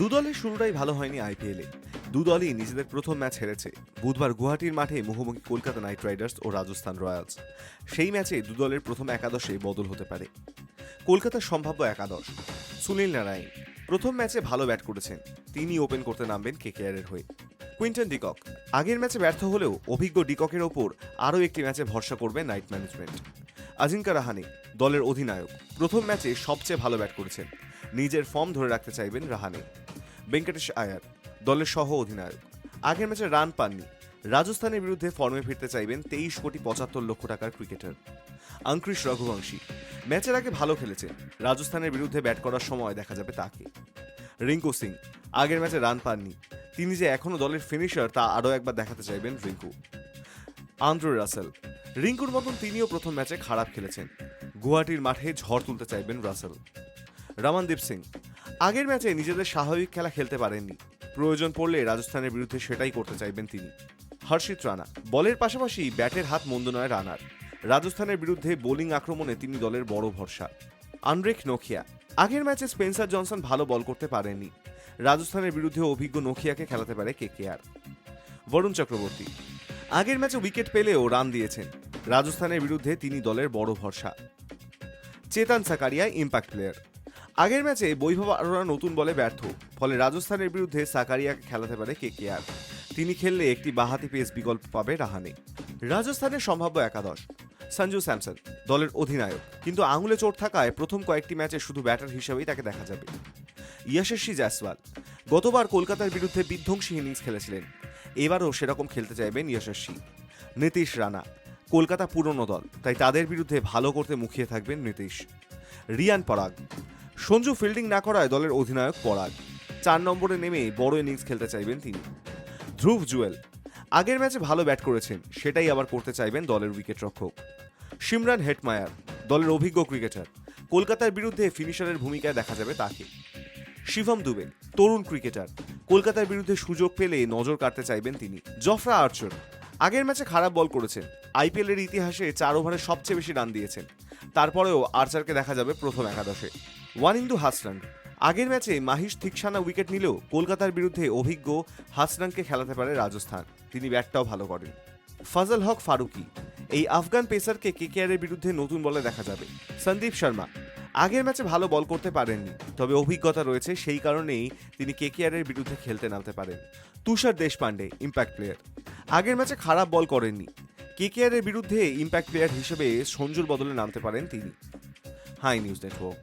দুদলের শুরুটাই ভালো হয়নি আইপিএলে। দুদলই নিজেদের প্রথম ম্যাচ হেরেছে। বুধবার গুয়াহাটির মাঠে মুখোমুখি কলকাতা নাইট রাইডার্স ও রাজস্থান রয়্যালস। সেই ম্যাচে দুদলের প্রথম একাদশে বদল হতে পারে। কলকাতার সম্ভাব্য একাদশ: সুনীল নারায়ণ প্রথম ম্যাচে ভালো ব্যাট করেছেন, তিনি ওপেন করতে নামবেন কেকেআরের হয়ে। কুইন্টন ডিকক আগের ম্যাচে ব্যর্থ হলেও অভিজ্ঞ ডিককের ওপর আরও একটি ম্যাচে ভরসা করবে নাইট ম্যানেজমেন্ট। আজিঙ্কা রাহানে দলের অধিনায়ক, প্রথম ম্যাচে সবচেয়ে ভালো ব্যাট করেছেন, নিজের ফর্ম ধরে রাখতে চাইবেন রাহানে। ভেঙ্কটেশ আয়ার দলের সহ অধিনায়ক, আগের ম্যাচে রান পাননি, রাজস্থানের বিরুদ্ধে ফর্মে ফিরতে চাইবেন 23,75,00,000 টাকার ক্রিকেটার। অঙ্কুশ রঘুবংশী ম্যাচের আগে ভালো খেলেছেন, রাজস্থানের বিরুদ্ধে ব্যাট করার সময় দেখা যাবে তাকে। রিঙ্কু সিং আগের ম্যাচে রান পাননি, তিনি যে এখনো দলের ফিনিশার তা আরও একবার দেখাতে চাইবেন রিঙ্কু। আন্দ্রে রাসেল রিঙ্কুর মতন তিনিও প্রথম ম্যাচে খারাপ খেলেছেন, গুয়াহাটির মাঠে ঝড় তুলতে চাইবেন রাসেল। রমনদীপ সিং আগের ম্যাচে নিজেদের স্বাভাবিক খেলা খেলতে পারেননি, প্রয়োজন পড়লে রাজস্থানের বিরুদ্ধে সেটাই করতে চাইবেন তিনি। হর্ষিত রানা বলের পাশাপাশি ব্যাটের হাত মন্দ নয় রানার, রাজস্থানের বিরুদ্ধে বোলিং আক্রমণে তিনি দলের বড় ভরসা। আন্দ্রেক নোকিয়া আগের ম্যাচে স্পেন্সার জনসন ভালো বল করতে পারেননি, রাজস্থানের বিরুদ্ধে অভিজ্ঞ নোকিয়াকে খেলাতে পারে কেকেআর। বরুণ চক্রবর্তী আগের ম্যাচে উইকেট পেলেও রান দিয়েছেন, রাজস্থানের বিরুদ্ধে তিনি দলের বড় ভরসা। চেতন সাকারিয়া ইম্প্যাক্ট প্লেয়ার, আগের ম্যাচে বৈভব আরোরা নতুন বলে ব্যর্থ, ফলে রাজস্থানের বিরুদ্ধে সাকারিয়াকে খেলাতে পারে কেকেআর, তিনি খেললে একটি বাঁহাতি পেস বিকল্প পাবে রাহানে। রাজস্থানের সম্ভাব্য একাদশ: সঞ্জু স্যামসন দলের অধিনায়ক, কিন্তু আঙুলে চোট থাকায় প্রথম কয়েকটি ম্যাচে শুধু ব্যাটার হিসেবেই তাকে দেখা যাবে। যশস্বী জয়সওয়াল গতবার কলকাতার বিরুদ্ধে বিধ্বংসী ইনিংস খেলেছিলেন, এবারও সেরকম খেলতে চাইবেন যশস্বী। নীতিশ রানা কলকাতা পুরনো দল, তাই তাদের বিরুদ্ধে ভালো করতে মুখিয়ে থাকবেন নীতিশ। রিয়ান পরাগ সঞ্জু ফিল্ডিং না করায় দলের অধিনায়ক পরাগ, 4 নম্বরে নেমে বড় ইনিংস খেলতে চাইবেন তিনি। ধ্রুব জুয়েল আগের ম্যাচে ভালো ব্যাট করেছেন, সেটাই আবার করতে চাইবেন দলের উইকেট রক্ষক। সিমরান হেটমায়ার দলের অভিজ্ঞ ক্রিকেটার, কলকাতার বিরুদ্ধে ফিনিশারের ভূমিকায় দেখা যাবে তাকে। শিভম দুবে তরুণ ক্রিকেটার, কলকাতার বিরুদ্ধে সুযোগ পেলে নজর কাটতে চাইবেন তিনি। জফরা আর্চার আগের ম্যাচে খারাপ বল করেছেন, আইপিএলের ইতিহাসে 4 ওভারে সবচেয়ে বেশি রান দিয়েছেন, তারপরেও আর্চারকে দেখা যাবে প্রথম একাদশে। ওয়ানিন্দু হাসরান আগের ম্যাচে মাহিশ থিকসানা উইকেট নিলেও কলকাতার বিরুদ্ধে অভিজ্ঞ হাসরানকে খেলাতে পারে রাজস্থান, তিনি ব্যাটটাও ভালো করেন। ফজল হক ফারুকি এই আফগান পেসারকে কেকেআরের বিরুদ্ধে নতুন বলে দেখা যাবে। সন্দীপ শর্মা আগের ম্যাচে ভালো বল করতে পারেননি, তবে অভিজ্ঞতা রয়েছে, সেই কারণেই তিনি কেকেআরের বিরুদ্ধে খেলতে নামতে পারেন। তুষার দেশপান্ডে ইম্প্যাক্ট প্লেয়ার, আগের ম্যাচে খারাপ বল করেননি, কেকেআরের বিরুদ্ধে ইম্প্যাক্ট প্লেয়ার হিসেবে সঞ্জুর বদলে নামতে পারেন তিনি। High news network.